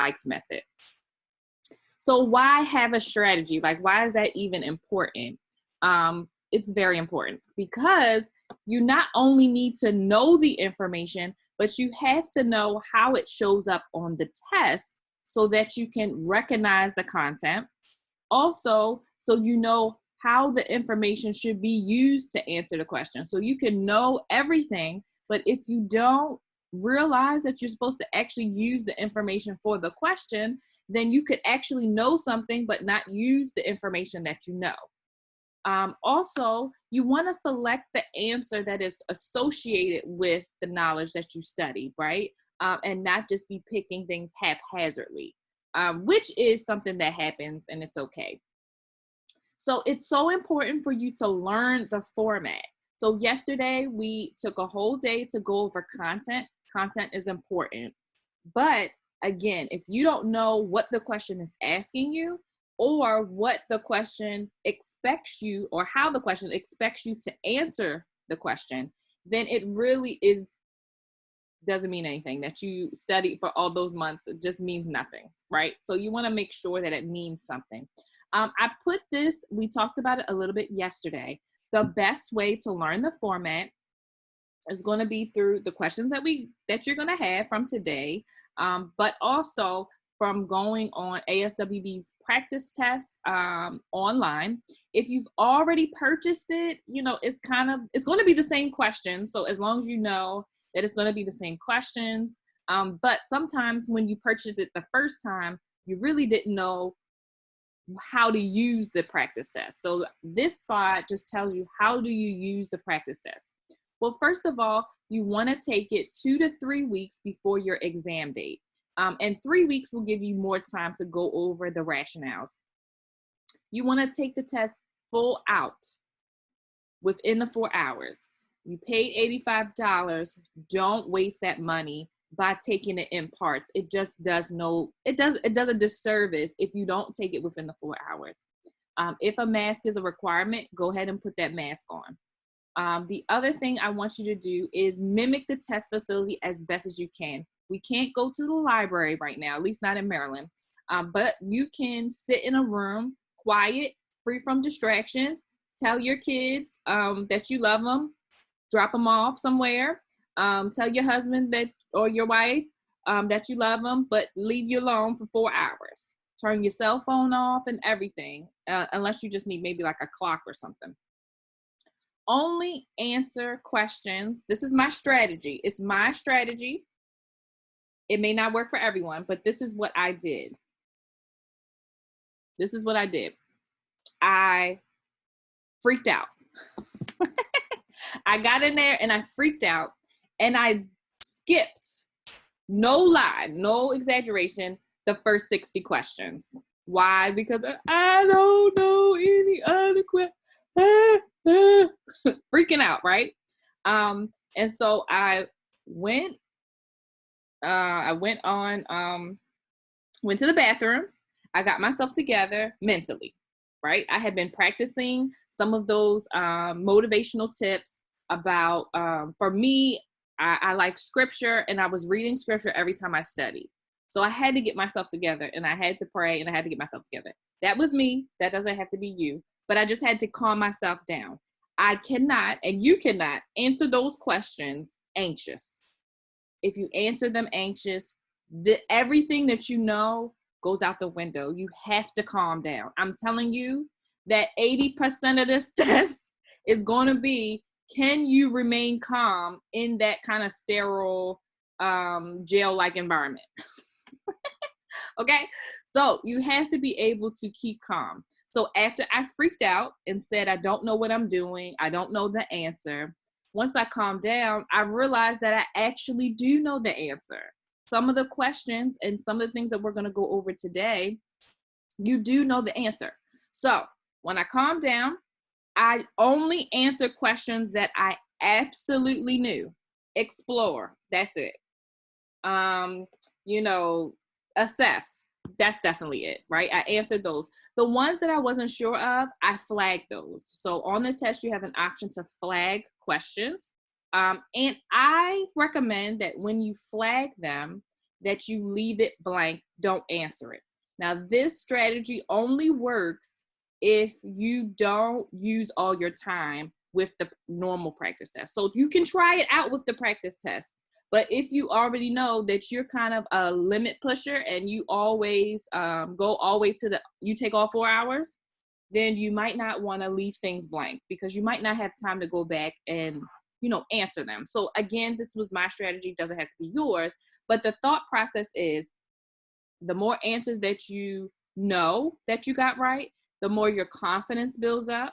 liked method. So why have a strategy? Like, why is that even important? It's very important because you not only need to know the information, but you have to know how it shows up on the test so that you can recognize the content. Also, so you know how the information should be used to answer the question. So you can know everything, but if you don't realize that you're supposed to actually use the information for the question, then you could actually know something but not use the information that you know. Also, you want to select the answer that is associated with the knowledge that you study, right? And not just be picking things haphazardly, which is something that happens and it's okay. So it's so important for you to learn the format. So yesterday we took a whole day to go over content. Content is important. But again, if you don't know what the question is asking you or what the question expects you or how the question expects you to answer the question, then it really doesn't mean anything. That you studied for all those months, it just means nothing, right? So you want to make sure that it means something. I put this, we talked about it a little bit yesterday. The best way to learn the format is going to be through the questions that you're going to have from today, but also from going on ASWB's practice test online. If you've already purchased it, it's going to be the same questions. So as long as you know that it's going to be the same questions, but sometimes when you purchase it the first time, you really didn't know how to use the practice test. So this slide just tells you how do you use the practice test. Well, first of all, you want to take it 2 to 3 weeks before your exam date. And 3 weeks will give you more time to go over the rationales. You want to take the test full out within the 4 hours. You paid $85. Don't waste that money by taking it in parts. It just does a disservice if you don't take it within the 4 hours. If a mask is a requirement, go ahead and put that mask on. The other thing I want you to do is mimic the test facility as best as you can. We can't go to the library right now, at least not in Maryland, but you can sit in a room, quiet, free from distractions, tell your kids that you love them, drop them off somewhere, tell your husband or your wife that you love them, but leave you alone for 4 hours. Turn your cell phone off and everything, unless you just need maybe like a clock or something. Only answer questions. This is my strategy. It's my strategy. It may not work for everyone, but this is what I did. This is what I did. I freaked out. I got in there and I freaked out and I skipped, no lie, no exaggeration, the first 60 questions. Why? Because I don't know any other questions. Freaking out, right? And so I went to the bathroom. I got myself together mentally, right? I had been practicing some of those motivational tips about, for me, I like scripture, and I was reading scripture every time I studied. So I had to get myself together, and I had to pray, and I had to get myself together. That was me. That doesn't have to be you. But I just had to calm myself down. I cannot, and you cannot, answer those questions anxious. If you answer them anxious, everything that you know goes out the window. You have to calm down. I'm telling you that 80% of this test is going to be, can you remain calm in that kind of sterile, jail-like environment? Okay, so you have to be able to keep calm. So after I freaked out and said, I don't know what I'm doing, I don't know the answer, once I calmed down, I realized that I actually do know the answer. Some of the questions and some of the things that we're going to go over today, you do know the answer. So when I calmed down, I only answered questions that I absolutely knew. Explore, that's it. Assess, that's definitely it, right? I answered those. The ones that I wasn't sure of, I flagged those. So on the test, you have an option to flag questions. And I recommend that when you flag them, that you leave it blank, don't answer it. Now, this strategy only works if you don't use all your time with the normal practice test. So you can try it out with the practice test. But if you already know that you're kind of a limit pusher and you always go all the way to you take all 4 hours, then you might not want to leave things blank because you might not have time to go back and, answer them. So again, this was my strategy, doesn't have to be yours, but the thought process is the more answers that you know that you got right, the more your confidence builds up.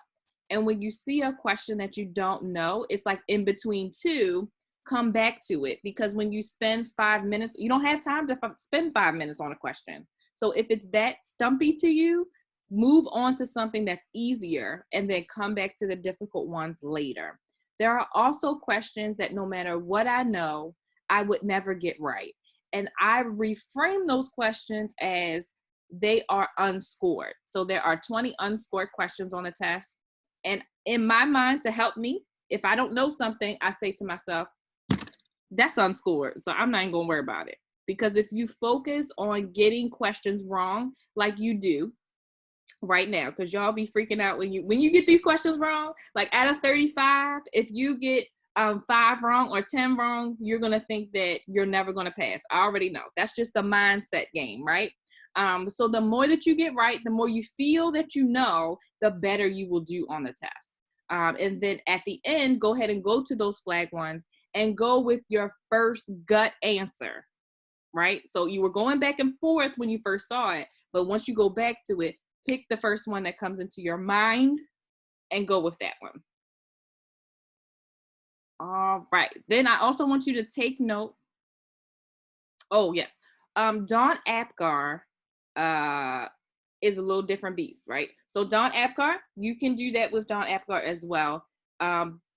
And when you see a question that you don't know, it's like in between two, come back to it, because when you spend 5 minutes, you don't have time to spend 5 minutes on a question. So if it's that stumpy to you, move on to something that's easier and then come back to the difficult ones later. There are also questions that no matter what I know, I would never get right. And I reframe those questions as they are unscored. So there are 20 unscored questions on the test. And in my mind, to help me, if I don't know something, I say to myself, that's unscored, so I'm not even gonna worry about it. Because if you focus on getting questions wrong, like you do right now, because y'all be freaking out when you get these questions wrong, like out of 35, if you get 5 wrong or 10 wrong, you're gonna think that you're never gonna pass. I already know. That's just the mindset game, right? So the more that you get right, the more you feel that you know, the better you will do on the test. And then at the end, go ahead and go to those flag ones and go with your first gut answer, right? So you were going back and forth when you first saw it, but once you go back to it, pick the first one that comes into your mind and go with that one. All right. Then I also want you to take note. Oh, yes. Dawn Apgar is a little different beast, right? So Dawn Apgar, you can do that with Dawn Apgar as well.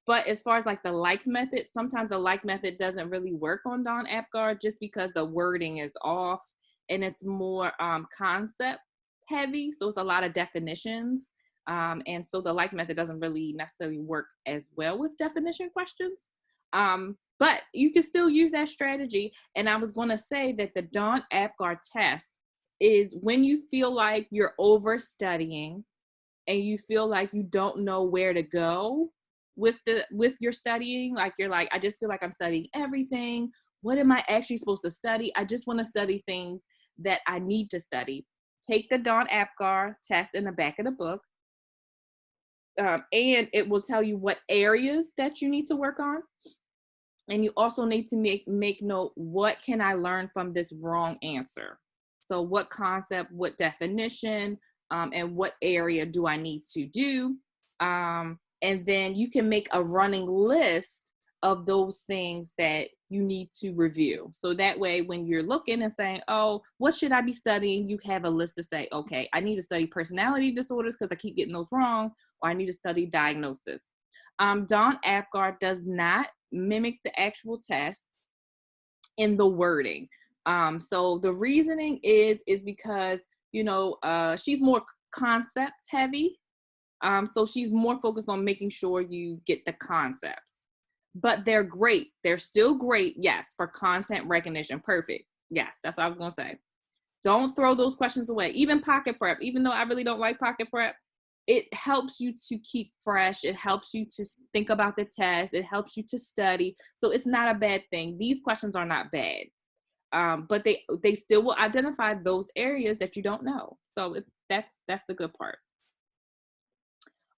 But as far as like the like method, sometimes the like method doesn't really work on Dawn Apgar just because the wording is off and it's more concept heavy. So it's a lot of definitions. And so the like method doesn't really necessarily work as well with definition questions. But you can still use that strategy. And I was going to say that the Dawn Apgar test is when you feel like you're over studying and you feel like you don't know where to go with your studying. Like you're like, I just feel like I'm studying everything. What am I actually supposed to study? I just want to study things that I need to study. Take the Dawn Apgar test in the back of the book. And it will tell you what areas that you need to work on. And you also need to make note, what can I learn from this wrong answer? So what concept, what definition, and what area do I need to do? And then you can make a running list of those things that you need to review. So that way, when you're looking and saying, oh, what should I be studying? You have a list to say, okay, I need to study personality disorders because I keep getting those wrong, or I need to study diagnosis. Dawn Apgar does not mimic the actual test in the wording. So the reasoning is because, she's more concept heavy. So she's more focused on making sure you get the concepts. But they're great. They're still great, yes, for content recognition. Perfect. Yes, that's what I was going to say. Don't throw those questions away. Even pocket prep, even though I really don't like pocket prep, it helps you to keep fresh. It helps you to think about the test. It helps you to study. So it's not a bad thing. These questions are not bad. But they still will identify those areas that you don't know. So that's the good part.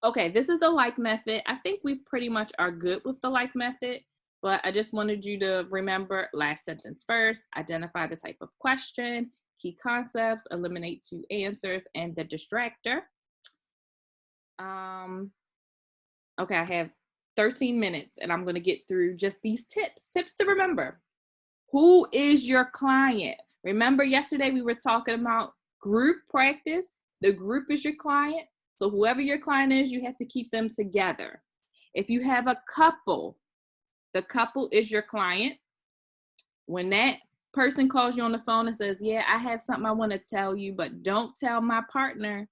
Okay, this is the like method. I think we pretty much are good with the like method, but I just wanted you to remember last sentence first, identify the type of question, key concepts, eliminate 2 answers, and the distractor. Okay, I have 13 minutes and I'm going to get through just these tips to remember. Who is your client? Remember yesterday we were talking about group practice. The group is your client. So whoever your client is, you have to keep them together. If you have a couple, the couple is your client. When that person calls you on the phone and says, yeah, I have something I want to tell you, but don't tell my partner,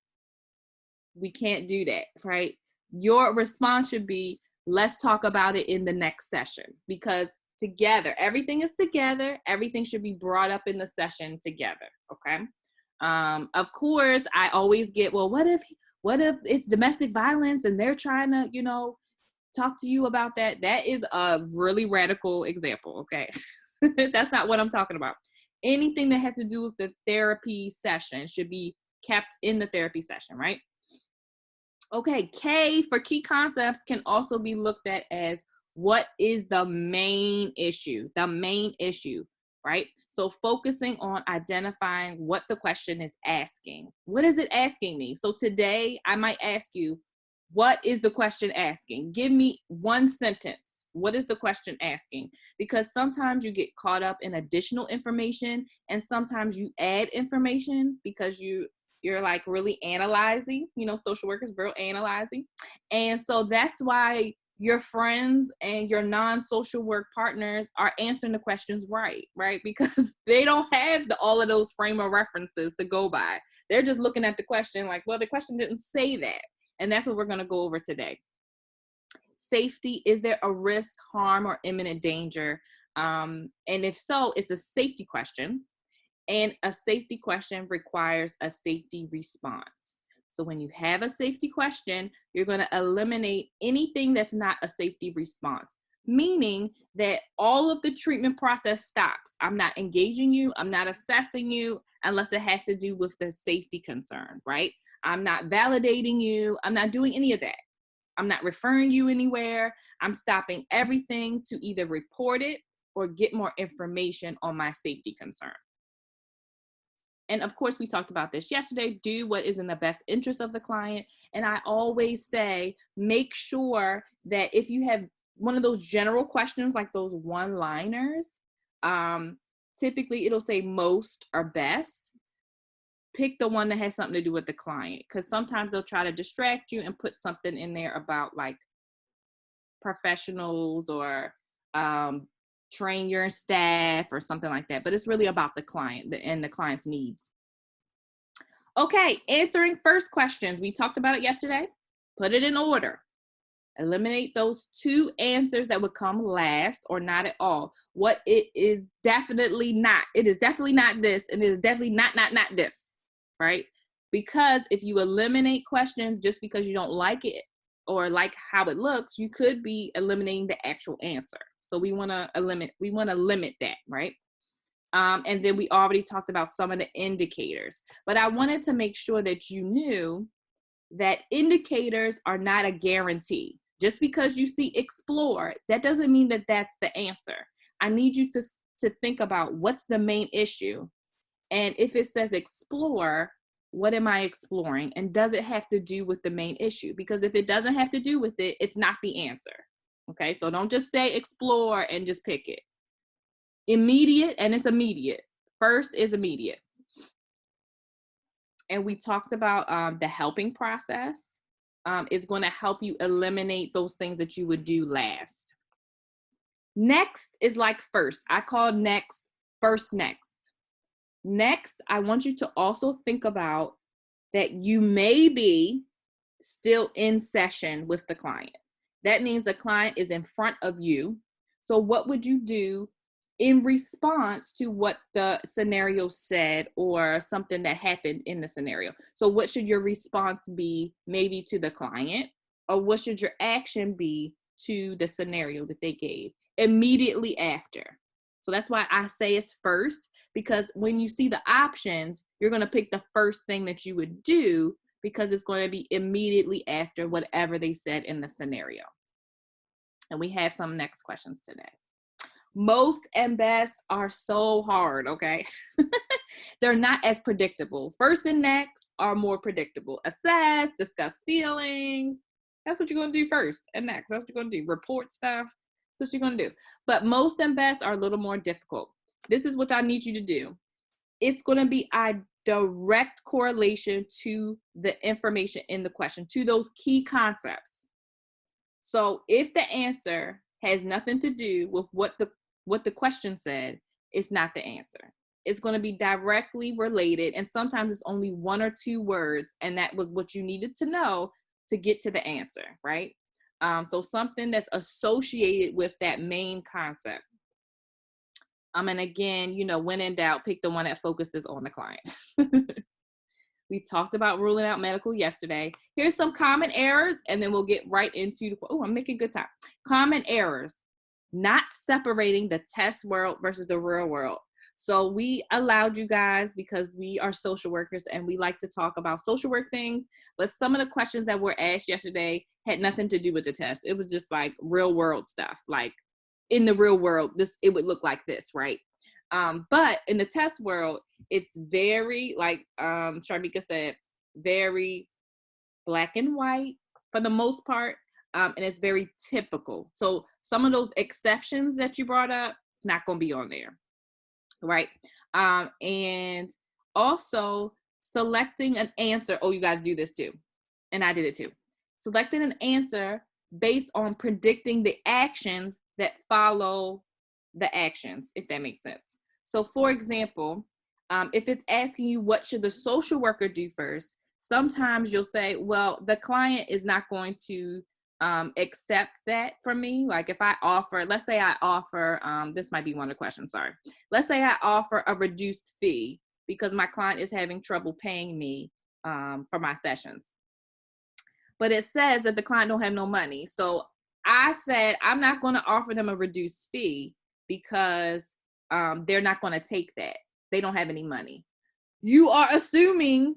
we can't do that, right? Your response should be, let's talk about it in the next session, because together. Everything is together. Everything should be brought up in the session together. Okay. Of course, I always get, well, what if it's domestic violence and they're trying to, talk to you about that? That is a really radical example. Okay. That's not what I'm talking about. Anything that has to do with the therapy session should be kept in the therapy session, right? Okay, K for key concepts can also be looked at as what is the main issue? The main issue, right? So focusing on identifying what the question is asking. What is it asking me? So today I might ask you, what is the question asking? Give me one sentence. What is the question asking? Because sometimes you get caught up in additional information and sometimes you add information because you're like really analyzing, social workers, real analyzing. And so that's why your friends and your non-social work partners are answering the questions right? Because they don't have all of those frame of references to go by. They're just looking at the question like, well, the question didn't say that. And that's what we're going to go over today. Safety, is there a risk, harm, or imminent danger? And if so, it's a safety question. And a safety question requires a safety response. So when you have a safety question, you're going to eliminate anything that's not a safety response, meaning that all of the treatment process stops. I'm not engaging you. I'm not assessing you unless it has to do with the safety concern, right? I'm not validating you. I'm not doing any of that. I'm not referring you anywhere. I'm stopping everything to either report it or get more information on my safety concern. And of course, we talked about this yesterday, do what is in the best interest of the client. And I always say, make sure that if you have one of those general questions, like those one-liners, typically it'll say most or best. Pick the one that has something to do with the client, because sometimes they'll try to distract you and put something in there about like professionals or train your staff or something like that. But it's really about the client and the client's needs. Okay, answering first questions. We talked about it yesterday. Put it in order. Eliminate those two answers that would come last or not at all. What it is definitely not. It is definitely not this, and it is definitely not this, right? Because if you eliminate questions just because you don't like it or like how it looks, you could be eliminating the actual answer. So we want to limit that, right? And then we already talked about some of the indicators, but I wanted to make sure that you knew that indicators are not a guarantee. Just because you see explore, that doesn't mean that that's the answer. I need you to think about what's the main issue. And if it says explore, what am I exploring? And does it have to do with the main issue? Because if it doesn't have to do with it, it's not the answer. Okay, so don't just say explore and just pick it. Immediate, and it's immediate. First is immediate. And we talked about the helping process is going to help you eliminate those things that you would do last. Next is like first. I call next first next. Next, I want you to also think about that you may be still in session with the client. That means the client is in front of you. So what would you do in response to what the scenario said or something that happened in the scenario? So what should your response be maybe to the client, or what should your action be to the scenario that they gave immediately after? So that's why I say it's first, because when you see the options, you're going to pick the first thing that you would do because it's going to be immediately after whatever they said in the scenario. And we have some next questions today. Most and best are so hard, okay? They're not as predictable. First and next are more predictable. Assess, discuss feelings. That's what you're going to do first and next. That's what you're going to do. Report stuff. That's what you're going to do. But most and best are a little more difficult. This is what I need you to do. It's going to be a direct correlation to the information in the question, to those key concepts. So if the answer has nothing to do with what the question said, it's not the answer. It's going to be directly related, and sometimes it's only one or two words, and that was what you needed to know to get to the answer, right? So something that's associated with that main concept. And again, you know, when in doubt, pick the one that focuses on the client. We talked about ruling out medical yesterday. Here's some common errors, and then we'll get right into the, oh, I'm making good time. Common errors: not separating the test world versus the real world. So we allowed you guys, because we are social workers and we like to talk about social work things, but some of the questions that were asked yesterday had nothing to do with the test. It was just like real world stuff. Like in the real world, it would look like this, right? But in the test world, it's very, like Sharmika said, very black and white for the most part. And it's very typical. So some of those exceptions that you brought up, it's not going to be on there, right? And also selecting an answer. Oh, you guys do this too. And I did it too. Selecting an answer based on predicting the actions that follow the actions, if that makes sense. So for example, if it's asking you what should the social worker do first, sometimes you'll say, well, the client is not going to accept that from me. Like if I offer, let's say I offer, this might be one of the questions, sorry. Let's say I offer a reduced fee because my client is having trouble paying me for my sessions. But it says that the client don't have no money. So I said, I'm not going to offer them a reduced fee because they're not going to take that. They don't have any money. You are assuming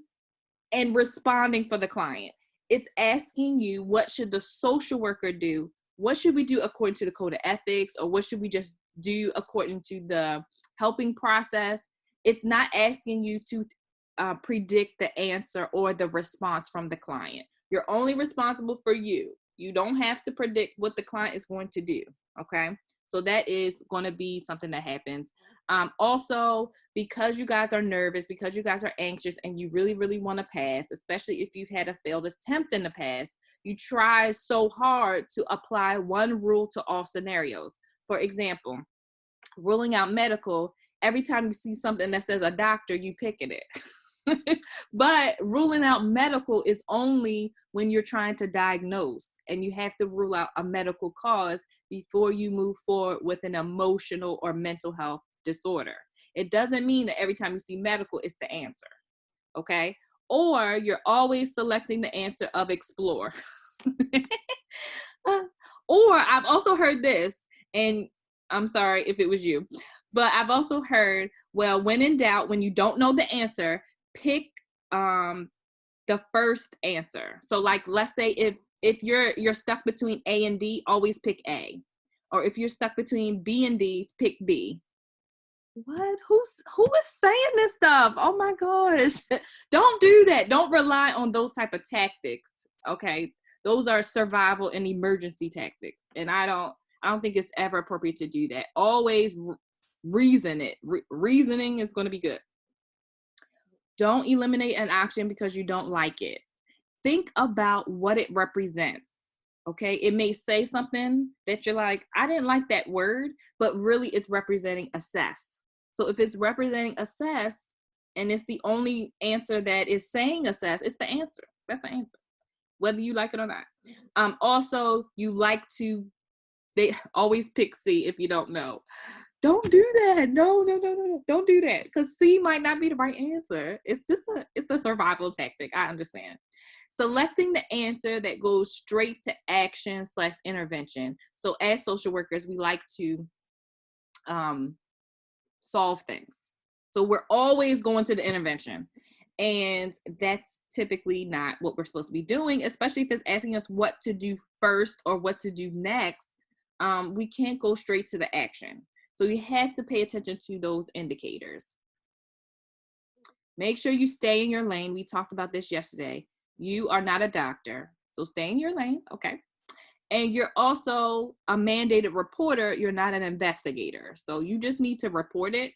and responding for the client. It's asking you, what should the social worker do? What should we do according to the code of ethics? Or what should we just do according to the helping process? It's not asking you to predict the answer or the response from the client. You're only responsible for you. You don't have to predict what the client is going to do, okay? So that is going to be something that happens. Also, because you guys are nervous, because you guys are anxious and you really, really want to pass, especially if you've had a failed attempt in the past, you try so hard to apply one rule to all scenarios. For example, ruling out medical, every time you see something that says a doctor, you picking it. But ruling out medical is only when you're trying to diagnose, and you have to rule out a medical cause before you move forward with an emotional or mental health disorder. It doesn't mean that every time you see medical, it's the answer, okay? Or you're always selecting the answer of explore. Or I've also heard this, and I'm sorry if it was you, but I've also heard, well, when in doubt, when you don't know the answer, pick the first answer. So like, let's say if you're stuck between A and D, always pick A. Or if you're stuck between B and D, pick B. What? Who is saying this stuff? Oh my gosh. Don't do that. Don't rely on those type of tactics. Okay. Those are survival and emergency tactics. And I don't think it's ever appropriate to do that. Always reason it. Reasoning is going to be good. Don't eliminate an option because you don't like it. Think about what it represents. Okay, it may say something that you're like, I didn't like that word, but really it's representing assess. So if it's representing assess and it's the only answer that is saying assess, it's the answer. That's the answer, whether you like it or not. Also, they always pick C if you don't know. Don't do that. No. Don't do that, because C might not be the right answer. It's a survival tactic. I understand. Selecting the answer that goes straight to action / intervention. So as social workers, we like to solve things. So we're always going to the intervention. And that's typically not what we're supposed to be doing, especially if it's asking us what to do first or what to do next. We can't go straight to the action. So you have to pay attention to those indicators. Make sure you stay in your lane. We talked about this yesterday. You are not a doctor, so stay in your lane, okay? And you're also a mandated reporter. You're not an investigator. So you just need to report it.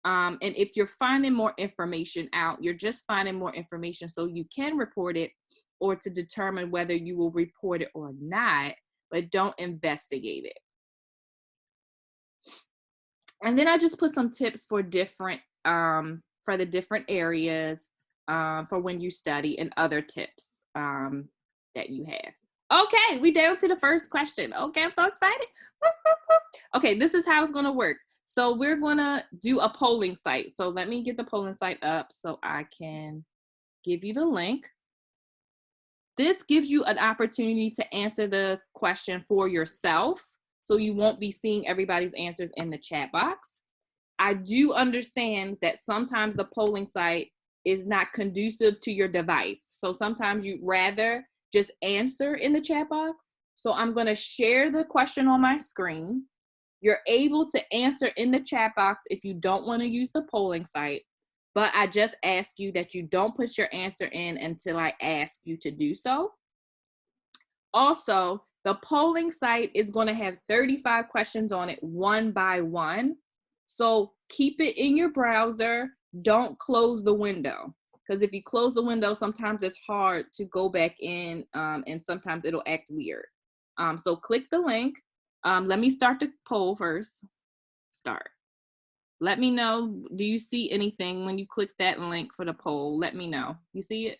And if you're finding more information out, you're just finding more information so you can report it, or to determine whether you will report it or not, but don't investigate it. And then I just put some tips for the different areas for when you study, and other tips that you have. Okay, we down to the first question. Okay, I'm so excited. Okay, this is how it's going to work. So we're gonna do a polling site. So let me get the polling site up so I can give you the link. This gives you an opportunity to answer the question for yourself, so you won't be seeing everybody's answers in the chat box. I do understand that sometimes the polling site is not conducive to your device. So sometimes you'd rather just answer in the chat box. So I'm gonna share the question on my screen. You're able to answer in the chat box if you don't wanna use the polling site, but I just ask you that you don't put your answer in until I ask you to do so. Also, the polling site is going to have 35 questions on it, one by one. So keep it in your browser. Don't close the window, because if you close the window, sometimes it's hard to go back in, and sometimes it'll act weird. So click the link. Let me start the poll first. Start. Let me know, do you see anything when you click that link for the poll? Let me know. You see it?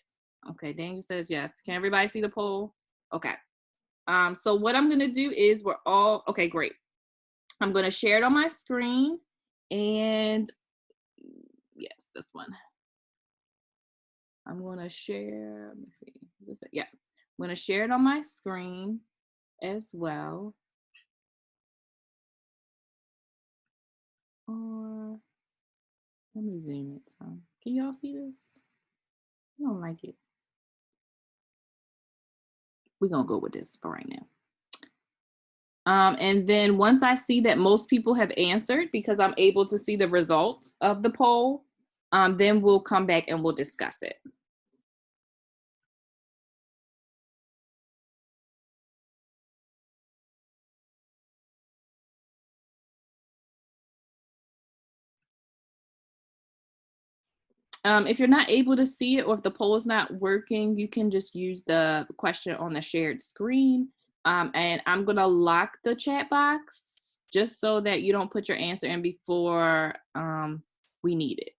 Okay, Daniel says yes. Can everybody see the poll? Okay. So what I'm gonna do is okay, great. I'm gonna share it on my screen, and yes, this one. I'm gonna share, let me see, yeah. I'm gonna share it on my screen as well. Or, let me zoom it some. Can y'all see this? I don't like it. We're gonna go with this for right now. And then once I see that most people have answered, because I'm able to see the results of the poll, then we'll come back and we'll discuss it. If you're not able to see it, or if the poll is not working, you can just use the question on the shared screen. And I'm gonna lock the chat box just so that you don't put your answer in before we need it.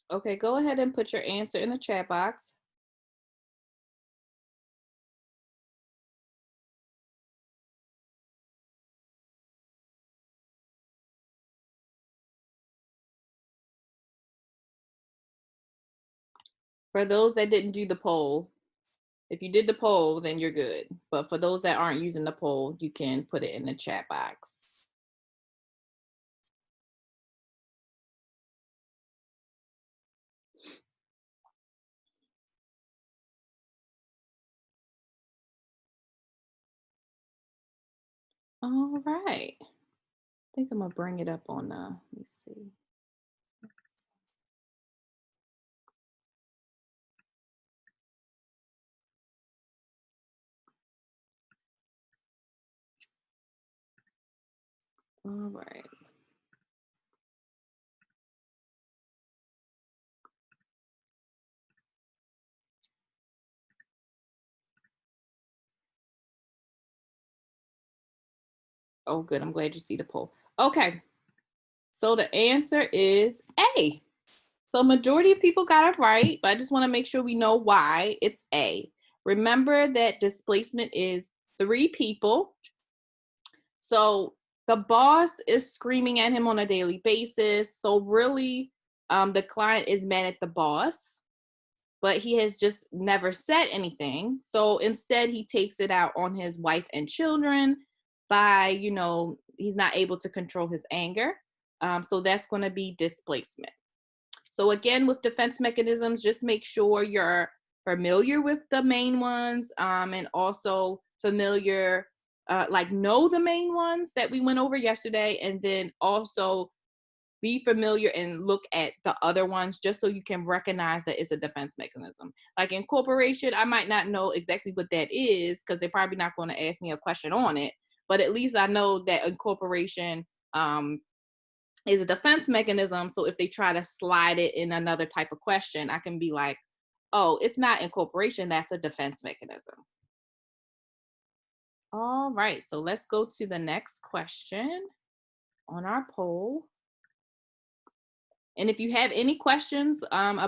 Okay, go ahead and put your answer in the chat box. For those that didn't do the poll, if you did the poll, then you're good. But for those that aren't using the poll, you can put it in the chat box. All right. I think I'm gonna bring it up on let me see. All right. Oh, good. I'm glad you see the poll. Okay. So the answer is A. So majority of people got it right, but I just want to make sure we know why it's A. Remember that displacement is 3 people. So the boss is screaming at him on a daily basis. So really, the client is mad at the boss, but he has just never said anything. So instead, he takes it out on his wife and children by, he's not able to control his anger. So that's going to be displacement. So again, with defense mechanisms, just make sure you're familiar with the main ones, and also familiar, like know the main ones that we went over yesterday, and then also be familiar and look at the other ones just so you can recognize that it's a defense mechanism. Like incorporation, I might not know exactly what that is because they're probably not going to ask me a question on it, but at least I know that incorporation is a defense mechanism. So if they try to slide it in another type of question, I can be like, oh, it's not incorporation, that's a defense mechanism. All right, so let's go to the next question on our poll. And if you have any questions